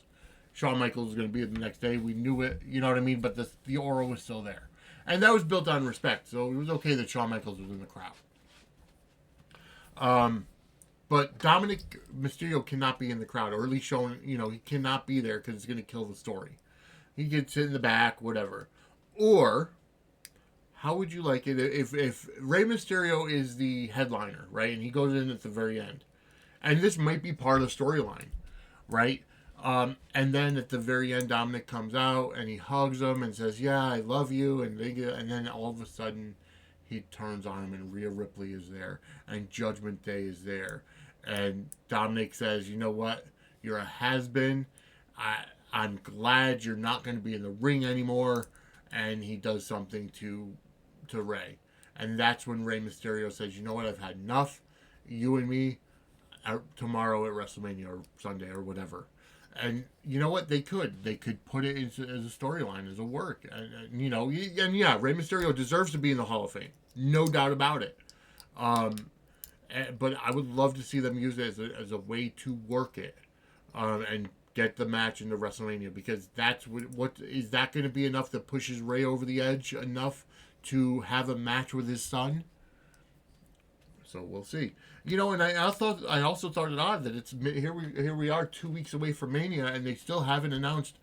Speaker 4: Shawn Michaels was going to be the next day. We knew it, you know what I mean? But the aura was still there. And that was built on respect, so it was okay that Shawn Michaels was in the crowd. But Dominik Mysterio cannot be in the crowd, or at least shown, he cannot be there because it's going to kill the story. He could sit in the back, whatever. Or, how would you like it if Rey Mysterio is the headliner, right? And he goes in at the very end. And this might be part of the storyline, right? And then at the very end, Dominik comes out and he hugs him and says, "Yeah, I love you." And then all of a sudden, he turns on him and Rhea Ripley is there and Judgment Day is there. And Dominik says, "You know what? You're a has-been. I'm glad you're not going to be in the ring anymore." And he does something to Rey. And that's when Rey Mysterio says, "You know what? I've had enough. You and me tomorrow at WrestleMania or Sunday or whatever." And you know what? They could put it as a storyline, as a work. And Rey Mysterio deserves to be in the Hall of Fame. No doubt about it. But I would love to see them use it as a way to work it. And get the match into WrestleMania. Because that's what is that going to be enough that pushes Rey over the edge enough to have a match with his son? So we'll see. And I also thought it odd that it's here we are 2 weeks away from Mania and they still haven't announced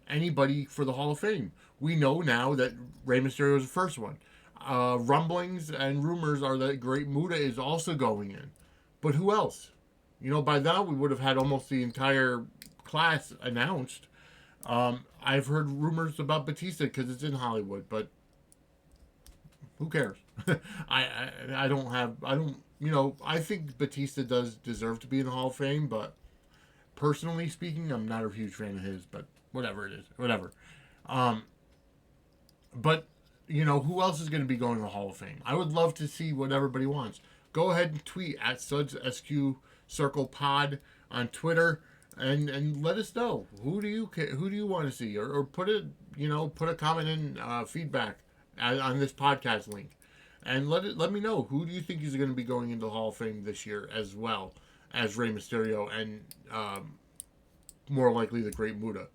Speaker 4: anybody for the Hall of Fame. We know now that Rey Mysterio is the first one. Rumblings and rumors are that Great Muta is also going in. But who else? By now we would have had almost the entire class announced. I've heard rumors about Batista because it's in Hollywood, but who cares? I think Batista does deserve to be in the Hall of Fame, but personally speaking, I'm not a huge fan of his, but whatever it is, whatever. But, who else is going to be going to the Hall of Fame? I would love to see what everybody wants. Go ahead and tweet at Suds SQ Circle Pod on Twitter and let us know. Who do you want to see? Or put a comment in feedback on this podcast link. And let me know, who do you think is going to be going into the Hall of Fame this year as well? as Rey Mysterio and more likely the Great Muta.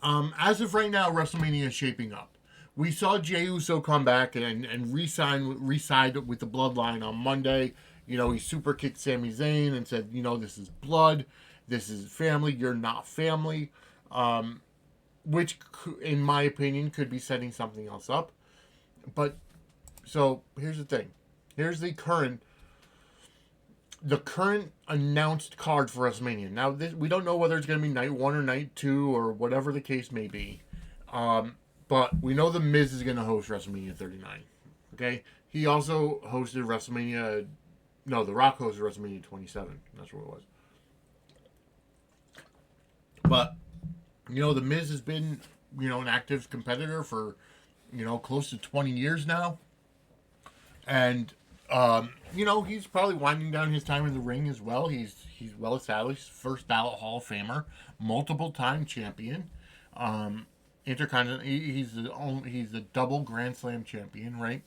Speaker 4: As of right now, WrestleMania is shaping up. We saw Jey Uso come back and re-signed with the Bloodline on Monday. You know, he super kicked Sami Zayn and said, you know, this is blood. This is family. You're not family. Which, in my opinion, could be setting something else up. But, so, here's the thing. Here's the current announced card for WrestleMania. Now, we don't know whether it's going to be night 1 or night 2 or whatever the case may be. But we know The Miz is going to host WrestleMania 39. Okay? He also hosted WrestleMania... No, The Rock hosted WrestleMania 27. That's what it was. But, you know, The Miz has been, you know, an active competitor for, you know, close to 20 years now. And, you know, he's probably winding down his time in the ring as well. He's well established. First ballot Hall of Famer. Multiple-time champion. Intercontinental. He's the double Grand Slam champion, right?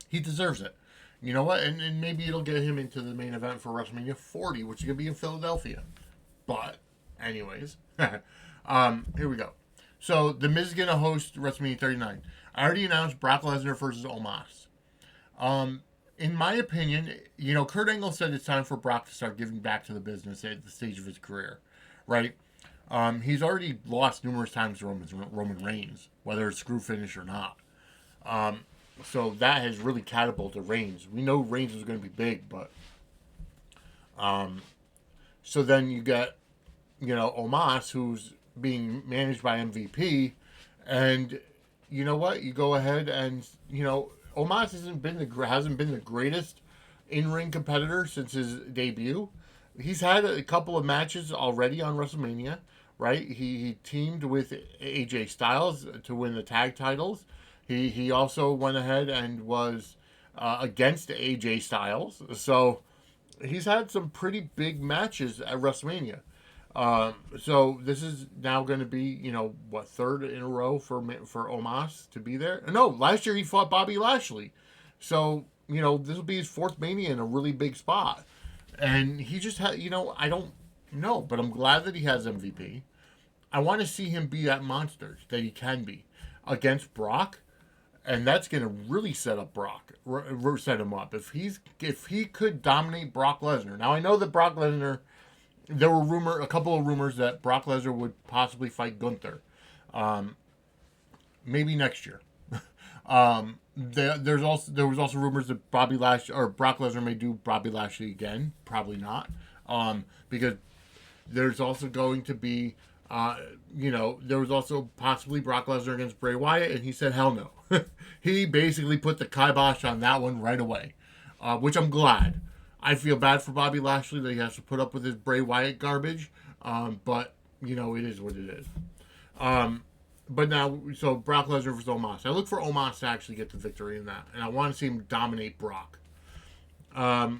Speaker 4: He deserves it. You know what? And maybe it'll get him into the main event for WrestleMania 40, which is going to be in Philadelphia. But, anyways, here we go. So, The Miz is going to host WrestleMania 39. I already announced Brock Lesnar versus Omos. In my opinion, you know, Kurt Angle said it's time for Brock to start giving back to the business at the stage of his career, right? He's already lost numerous times to Roman Reigns, whether it's screw finish or not. So that has really catapulted Reigns. We know Reigns is going to be big, but so then you get, you know, Omos, who's being managed by MVP, and you know what? You go ahead and, you know, Omos hasn't been the greatest in-ring competitor since his debut. He's had a couple of matches already on WrestleMania, right? He teamed with AJ Styles to win the tag titles. He also went ahead and was against AJ Styles. So he's had some pretty big matches at WrestleMania. So this is now going to be, you know, what, third in a row for Omos to be there? No, last year he fought Bobby Lashley. So, you know, this will be his fourth Mania in a really big spot. And he just had, you know, I don't know, but I'm glad that he has MVP. I want to see him be that monster that he can be against Brock. And that's going to really set up Brock, set him up. If he could dominate Brock Lesnar. Now, I know that Brock Lesnar, there were a couple of rumors that Brock Lesnar would possibly fight Gunther. Maybe next year. There was also rumors that Brock Lesnar may do Bobby Lashley again. Probably not. Because there's also going to be, you know, there was also possibly Brock Lesnar against Bray Wyatt, and he said hell no. He basically put the kibosh on that one right away, which I'm glad. I feel bad for Bobby Lashley that he has to put up with his Bray Wyatt garbage, but, you know, it is what it is. But now, so Brock Lesnar versus Omos. I look for Omos to actually get the victory in that, and I want to see him dominate Brock. Trish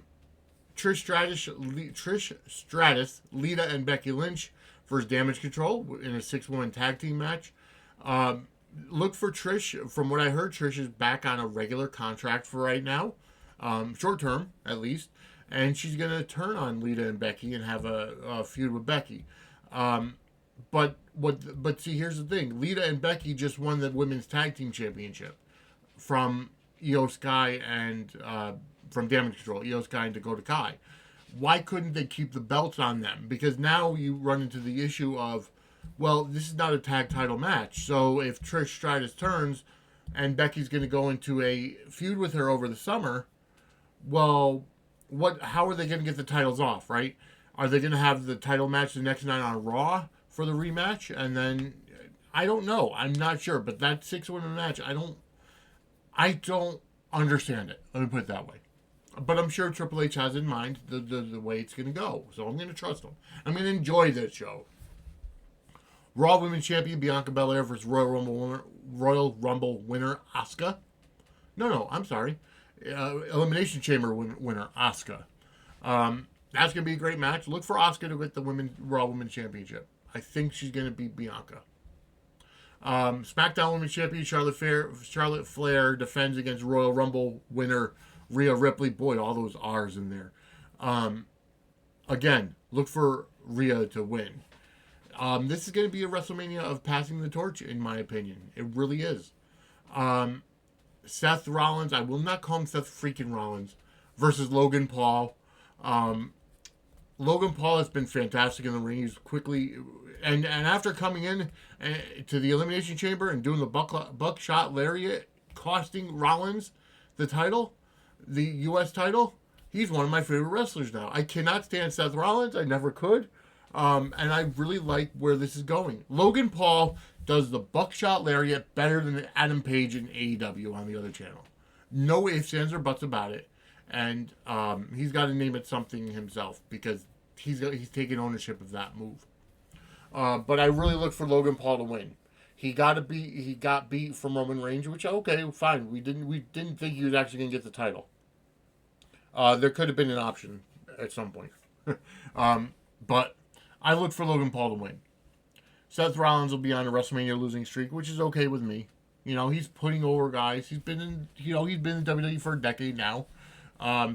Speaker 4: Stratus, Lita, and Becky Lynch versus Damage Control in a 6-woman tag team match. Look for Trish. From what I heard, Trish is back on a regular contract for right now, short term at least, and she's going to turn on Lita and Becky and have a feud with Becky. But see, here's the thing: Lita and Becky just won the women's tag team championship from Io Sky and from Damage Control, Io Sky and Dakota Kai. Why couldn't they keep the belts on them? Because now you run into the issue of, well, this is not a tag title match. So if Trish Stratus turns and Becky's going to go into a feud with her over the summer, well, how are they going to get the titles off, right? Are they going to have the title match the next night on Raw for the rematch? And then, I don't know. I'm not sure. But that 6-woman match, I don't understand it. Let me put it that way. But I'm sure Triple H has in mind the way it's going to go. So I'm going to trust him. I'm going to enjoy this show. Raw Women's Champion Bianca Belair versus Royal Rumble winner Asuka. No, I'm sorry. Elimination Chamber winner Asuka. That's going to be a great match. Look for Asuka to get the Raw Women's Championship. I think she's going to beat Bianca. SmackDown Women's Champion Charlotte Flair defends against Royal Rumble winner Rhea Ripley. Boy, all those R's in there. Again, look for Rhea to win. This is going to be a WrestleMania of passing the torch, in my opinion. It really is. Seth Rollins, I will not call him Seth freaking Rollins, versus Logan Paul. Logan Paul has been fantastic in the ring. He's quickly, and after coming in to the Elimination Chamber and doing the buckshot lariat, costing Rollins the title, the U.S. title, he's one of my favorite wrestlers now. I cannot stand Seth Rollins. I never could. And I really like where this is going. Logan Paul does the buckshot lariat better than Adam Page in AEW on the other channel. No ifs, ands, or buts about it. And he's got to name it something himself because he's taking ownership of that move. But I really look for Logan Paul to win. He got beat from Roman Reigns, which okay, fine. We didn't think he was actually gonna get the title. There could have been an option at some point. But I look for Logan Paul to win. Seth Rollins will be on a WrestleMania losing streak, which is okay with me. You know, he's putting over guys. He's been in WWE for a decade now.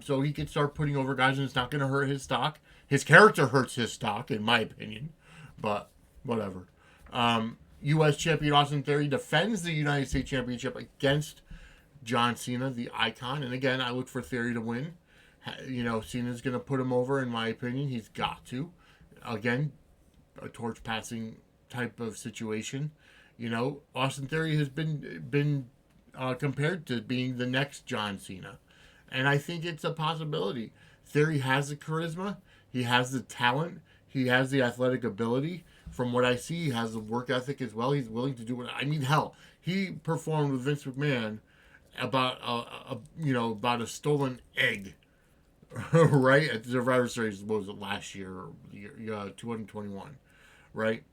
Speaker 4: So he could start putting over guys and it's not going to hurt his stock. His character hurts his stock, in my opinion. But whatever. U.S. champion Austin Theory defends the United States Championship against John Cena, the icon. And again, I look for Theory to win. You know, Cena's going to put him over, in my opinion. He's got to. Again, a torch passing type of situation. You know, Austin Theory has been compared to being the next John Cena. And I think it's a possibility. Theory has the charisma. He has the talent. He has the athletic ability. From what I see, he has the work ethic as well. He's willing to do it. I mean, hell, he performed with Vince McMahon about a stolen egg, right? At the Survivor Series, what was it, last year, 2021, right?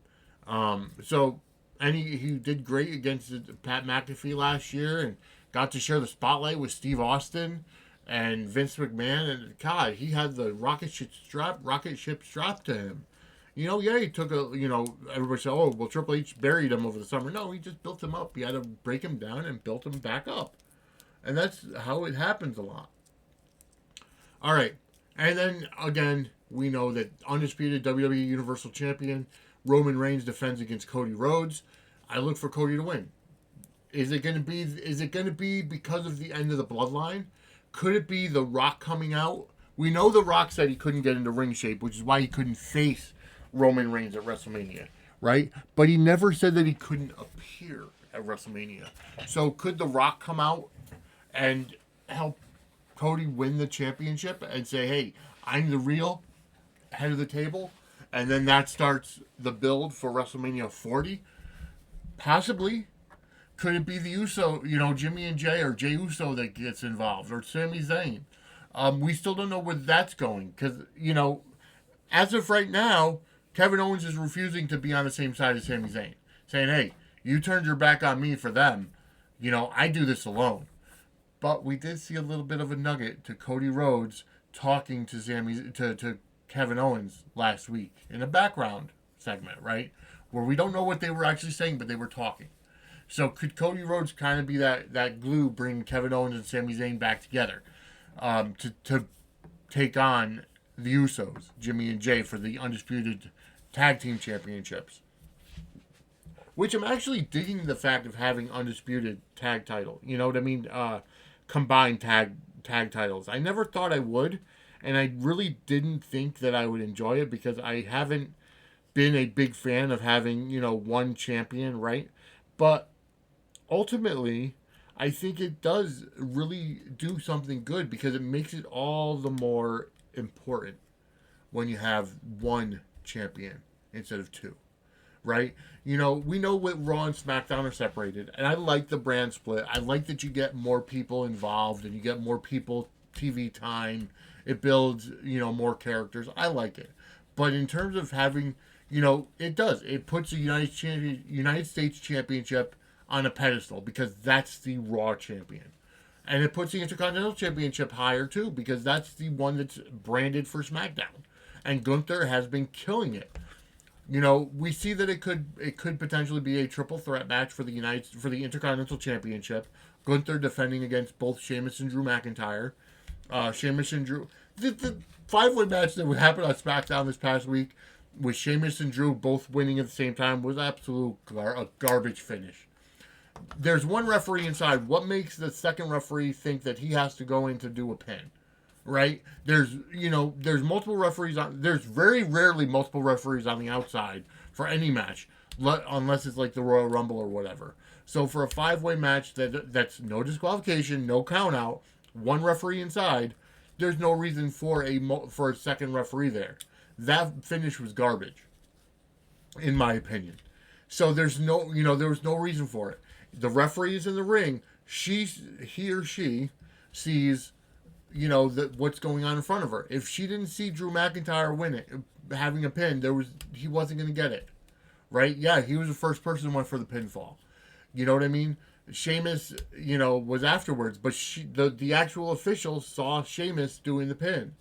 Speaker 4: And he did great against Pat McAfee last year and got to share the spotlight with Steve Austin and Vince McMahon. And God, he had the rocket ship strapped to him. You know, yeah, he took everybody said, oh, well, Triple H buried him over the summer. No, he just built him up. He had to break him down and built him back up. And that's how it happens a lot. All right. And then, again, we know that undisputed WWE Universal Champion Roman Reigns defends against Cody Rhodes. I look for Cody to win. Is it going to be because of the end of the bloodline? Could it be The Rock coming out? We know The Rock said he couldn't get into ring shape, which is why he couldn't face Roman Reigns at WrestleMania, right? But he never said that he couldn't appear at WrestleMania. So could The Rock come out and help Cody win the championship and say, hey, I'm the real head of the table? And then that starts the build for WrestleMania 40? Possibly. Could it be the Uso, Jimmy and Jay, or Jey Uso that gets involved, or Sami Zayn? We still don't know where that's going because, as of right now, Kevin Owens is refusing to be on the same side as Sami Zayn, saying, hey, you turned your back on me for them. I do this alone. But we did see a little bit of a nugget to Cody Rhodes talking to Kevin Owens last week in a background segment, right? Where we don't know what they were actually saying, but they were talking. So could Cody Rhodes kind of be that glue, bring Kevin Owens and Sami Zayn back together to take on the Usos, Jimmy and Jay, for the undisputed tag team championships? Which I'm actually digging the fact of having undisputed tag title. You know what I mean? Combined tag titles. I never thought I would, and I really didn't think that I would enjoy it because I haven't been a big fan of having, one champion, right? But ultimately, I think it does really do something good because it makes it all the more important when you have one champion instead of two, right? We know what Raw and SmackDown are separated, and I like the brand split. I like that you get more people involved and you get more people TV time. It builds, more characters. I like it. But in terms of having, it does. It puts the United States Championship on a pedestal because that's the Raw champion. And it puts the Intercontinental Championship higher too because that's the one that's branded for SmackDown. And Gunther has been killing it. We see that it could potentially be a triple threat match for the Intercontinental Championship. Gunther defending against both Sheamus and Drew McIntyre. Sheamus and Drew. The 5-way match that happened on SmackDown this past week with Sheamus and Drew both winning at the same time was a garbage finish. There's one referee inside. What makes the second referee think that he has to go in to do a pin? Right? There's multiple referees on. There's very rarely multiple referees on the outside for any match, unless it's like the Royal Rumble or whatever. So for a 5-way match that's no disqualification, no count out, one referee inside, there's no reason for a second referee there. That finish was garbage, in my opinion. So there was no reason for it. The referee is in the ring. He or she sees, what's going on in front of her. If she didn't see Drew McIntyre win it, having a pin, he wasn't going to get it, right? Yeah, he was the first person who went for the pinfall. You know what I mean? Sheamus, was afterwards, but the actual official saw Sheamus doing the pin.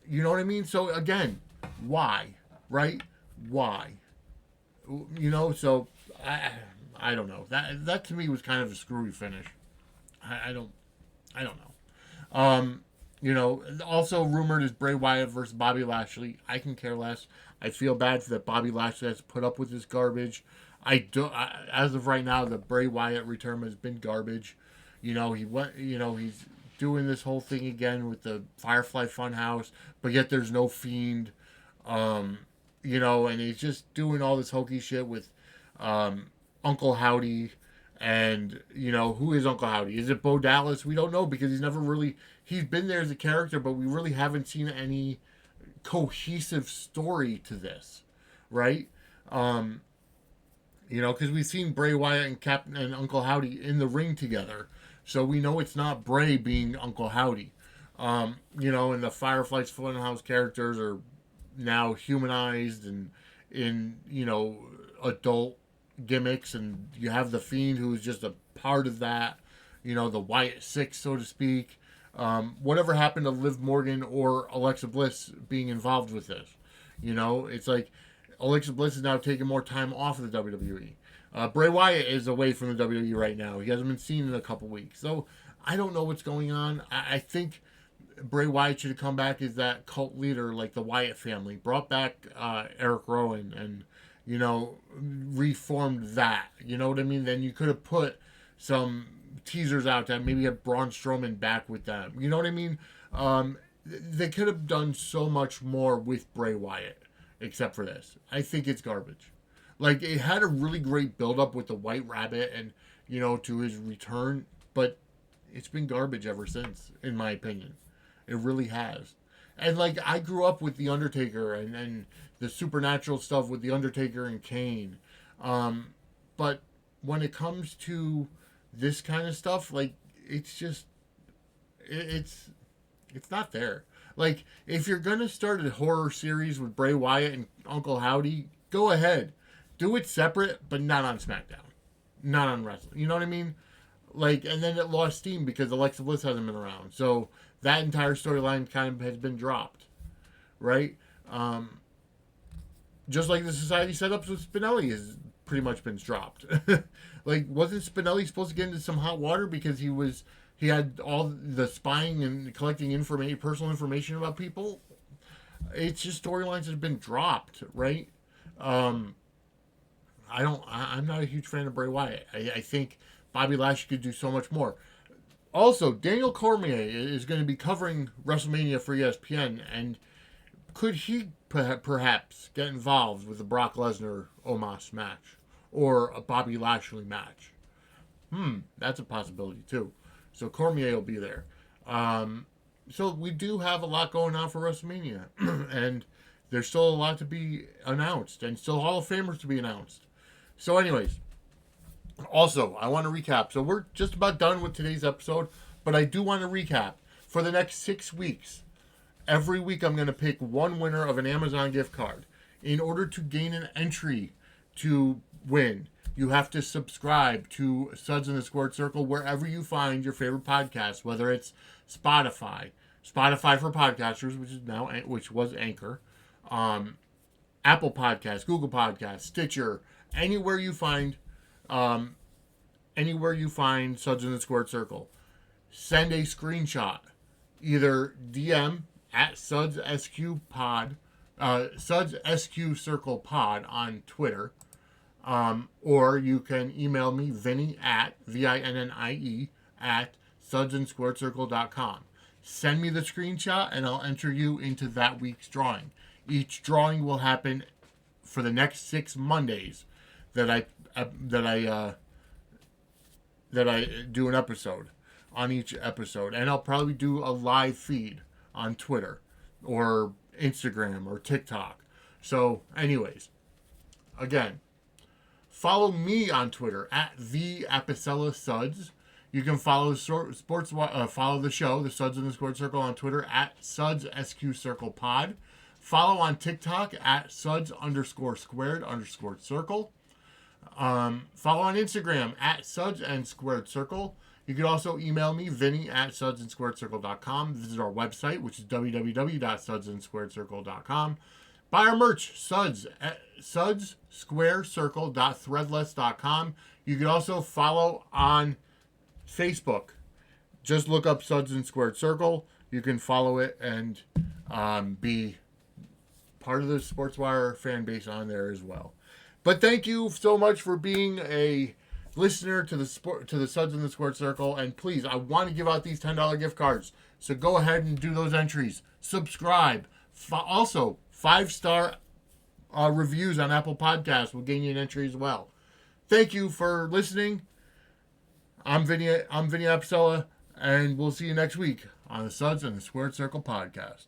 Speaker 4: You know what I mean? So again, why, right? Why? So I don't know. That to me was kind of a screwy finish. I don't know. Also rumored is Bray Wyatt versus Bobby Lashley. I can care less. I feel bad that Bobby Lashley has to put up with this garbage. As of right now, the Bray Wyatt return has been garbage. He went. He's doing this whole thing again with the Firefly Funhouse, but yet there's no Fiend. And he's just doing all this hokey shit with Uncle Howdy. And, who is Uncle Howdy? Is it Bo Dallas? We don't know because he's been there as a character, but we really haven't seen any cohesive story to this, right? Because we've seen Bray Wyatt and Captain and Uncle Howdy in the ring together. So we know it's not Bray being Uncle Howdy. And the Firefly's Funhouse characters are now humanized and in, adult gimmicks, and you have the Fiend who's just a part of that, the Wyatt Six, so to speak. Whatever happened to Liv Morgan or Alexa Bliss being involved with this? It's like Alexa Bliss is now taking more time off of the WWE. Bray Wyatt is away from the WWE right now. He hasn't been seen in a couple weeks. So I don't know what's going on. I think Bray Wyatt should have come back as that cult leader like the Wyatt family. Brought back Eric Rowan and, reformed that. You know what I mean? Then you could have put some teasers out that maybe had Braun Strowman back with them. You know what I mean? They could have done so much more with Bray Wyatt, except for this. I think it's garbage. Like, it had a really great build-up with the White Rabbit and, to his return, but it's been garbage ever since, in my opinion. It really has. And, like, I grew up with The Undertaker and the supernatural stuff with The Undertaker and Kane. But when it comes to this kind of stuff, like, it's just, it's not there. Like, if you're going to start a horror series with Bray Wyatt and Uncle Howdy, go ahead. Do it separate, but not on SmackDown. Not on wrestling. You know what I mean? Like, and then it lost steam because Alexa Bliss hasn't been around. So that entire storyline kind of has been dropped. Right? Just like the Society setups with Spinelli has pretty much been dropped. Like, wasn't Spinelli supposed to get into some hot water because he had all the spying and collecting personal information about people? It's just storylines that have been dropped, right? I'm not a huge fan of Bray Wyatt. I think Bobby Lashley could do so much more. Also, Daniel Cormier is going to be covering WrestleMania for ESPN, and could he perhaps get involved with the Brock Lesnar Omos match or a Bobby Lashley match? That's a possibility too. So Cormier will be there. So we do have a lot going on for WrestleMania, and there's still a lot to be announced, and still Hall of Famers to be announced. So anyways, also, I want to recap. So we're just about done with today's episode, but I do want to recap. For the next 6 weeks, every week I'm going to pick one winner of an Amazon gift card. In order to gain an entry to win, you have to subscribe to Suds in the Squared Circle wherever you find your favorite podcast, whether it's Spotify for podcasters, which was Anchor, Apple Podcasts, Google Podcasts, Stitcher, anywhere you find Suds in the Squared Circle. Send a screenshot, either DM at Suds SQ Pod, Suds SQ Circle Pod on Twitter. Or you can email me, Vinnie at VINNIE at sudsandsquaredcircle.com. Send me the screenshot and I'll enter you into that week's drawing. Each drawing will happen for the next 6 Mondays that I do an episode on each episode, and I'll probably do a live feed on Twitter or Instagram or TikTok. So, anyways, again, follow me on Twitter at @TheApicella_Suds. You can follow follow the show, the Suds in the Squared Circle, on Twitter at Suds SQ Circle Pod. Follow on TikTok at Suds_squared_circle. Follow on Instagram at Suds and Squared Circle. You can also email me, Vinny at sudsandsquaredcircle.com. Visit our website, which is www.sudsandsquaredcircle.com. Buy our merch, sudssquarecircle.threadless.com. You can also follow on Facebook. Just look up Suds and Squared Circle. You can follow it and be part of the Sportswire fan base on there as well. But thank you so much for being a listener to the Suds in the Squared Circle. And please, I want to give out these $10 gift cards. So go ahead and do those entries. Subscribe. Also, 5-star reviews on Apple Podcasts will gain you an entry as well. Thank you for listening. I'm Vinny Apicella, and we'll see you next week on the Suds and the Squared Circle podcast.